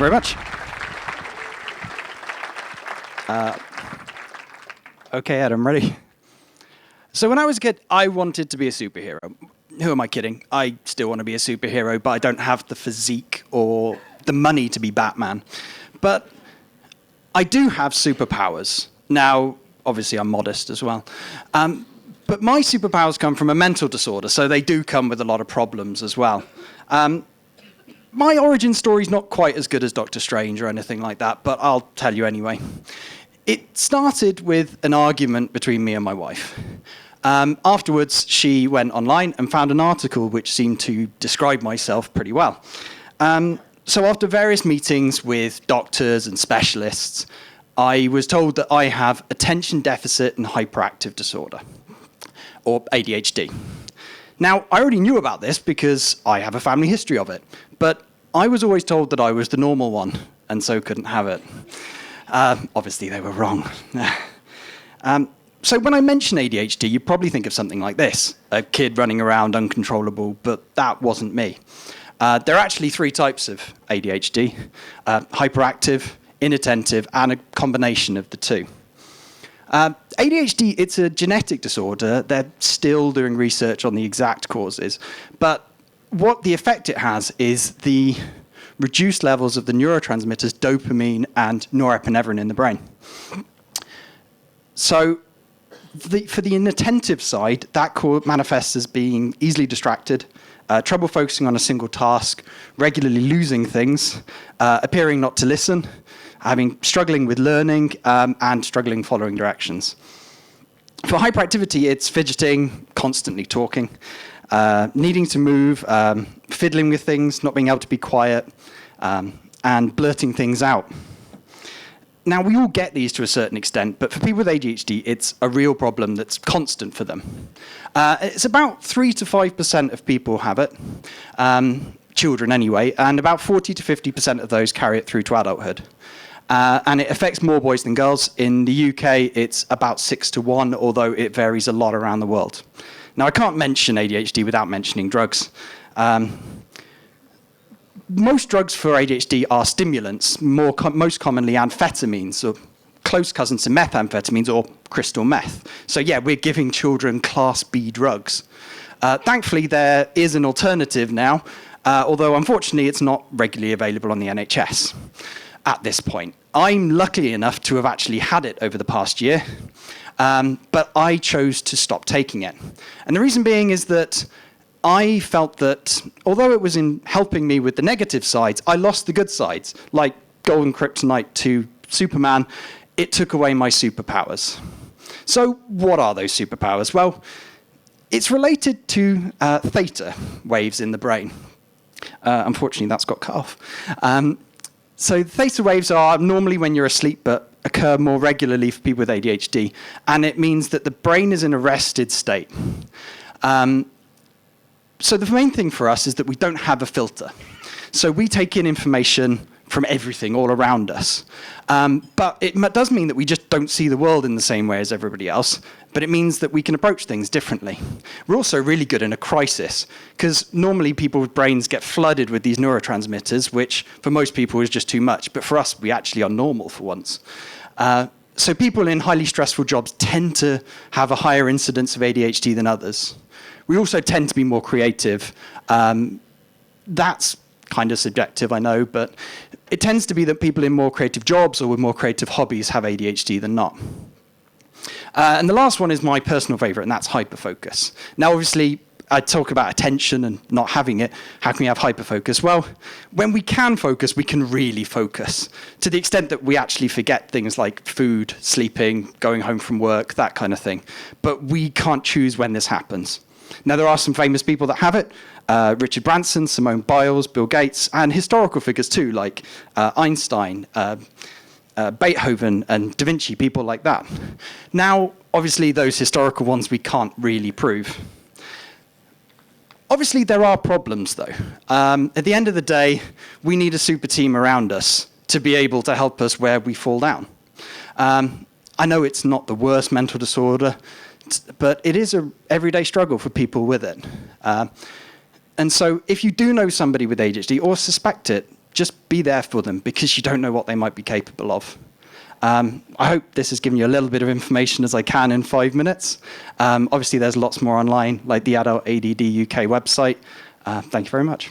very much. Okay, Ed, I'm ready. So when I was a kid, I wanted to be a superhero. Who am I kidding? I still want to be a superhero, but I don't have the physique or the money to be Batman. But I do have superpowers. Now, obviously, I'm modest as well. But my superpowers come from a mental disorder, so they do come with a lot of problems as well. My origin story is not quite as good as Doctor Strange or anything like that, but I'll tell you anyway. It started with an argument between me and my wife. Afterwards, she went online and found an article which seemed to describe myself pretty well. So after various meetings with doctors and specialists, I was told that I have attention deficit and hyperactive disorder, or ADHD. Now, I already knew about this because I have a family history of it, but I was always told that I was the normal one, and so couldn't have it. Obviously, they were wrong. So when I mention ADHD, you probably think of something like this, a kid running around uncontrollable, but that wasn't me. There are actually 3 types of ADHD, hyperactive, inattentive, and a combination of the 2. ADHD, it's a genetic disorder. They're still doing research on the exact causes, but what the effect it has is the reduced levels of the neurotransmitters dopamine and norepinephrine in the brain. So for the inattentive side, that manifests as being easily distracted, trouble focusing on a single task, regularly losing things, appearing not to listen, struggling with learning, and struggling following directions. For hyperactivity, it's fidgeting, constantly talking, needing to move, fiddling with things, not being able to be quiet, and blurting things out. Now, we all get these to a certain extent, but for people with ADHD, it's a real problem that's constant for them. It's about 3 to 5% of people have it, children anyway, and about 40 to 50% of those carry it through to adulthood. And it affects more boys than girls. In the UK, it's about 6 to 1, although it varies a lot around the world. Now, I can't mention ADHD without mentioning drugs. Most drugs for ADHD are stimulants, most commonly amphetamines, or close cousins to methamphetamines or crystal meth. So yeah, we're giving children Class B drugs. Thankfully, there is an alternative now, although unfortunately it's not regularly available on the NHS at this point. I'm lucky enough to have actually had it over the past year, but I chose to stop taking it. And the reason being is that I felt that although it was in helping me with the negative sides, I lost the good sides. Like going Kryptonite to Superman, it took away my superpowers. So what are those superpowers? Well, it's related to theta waves in the brain. Unfortunately, that's got cut off. So theta waves are normally when you're asleep, but occur more regularly for people with ADHD. And it means that the brain is in a rested state. So the main thing for us is that we don't have a filter. So we take in information from everything all around us. But it does mean that we just don't see the world in the same way as everybody else, but it means that we can approach things differently. We're also really good in a crisis, because normally people's brains get flooded with these neurotransmitters, which for most people is just too much, but for us, we actually are normal for once. So people in highly stressful jobs tend to have a higher incidence of ADHD than others. We also tend to be more creative. That's kind of subjective, I know, but it tends to be that people in more creative jobs or with more creative hobbies have ADHD than not. And the last one is my personal favorite, and that's hyperfocus. Now, obviously, I talk about attention and not having it. How can we have hyperfocus? Well, when we can focus, we can really focus, to the extent that we actually forget things like food, sleeping, going home from work, that kind of thing. But we can't choose when this happens. Now, there are some famous people that have it. Richard Branson, Simone Biles, Bill Gates, and historical figures too, like Einstein, Beethoven, and Da Vinci, people like that. Now, obviously, those historical ones we can't really prove. Obviously, there are problems, though. At the end of the day, we need a super team around us to be able to help us where we fall down. I know it's not the worst mental disorder, but it is an everyday struggle for people with it. And so if you do know somebody with ADHD or suspect it, just be there for them, because you don't know what they might be capable of. I hope this has given you a little bit of information as I can in 5 minutes. Obviously, there's lots more online, like the Adult ADD UK website. Thank you very much.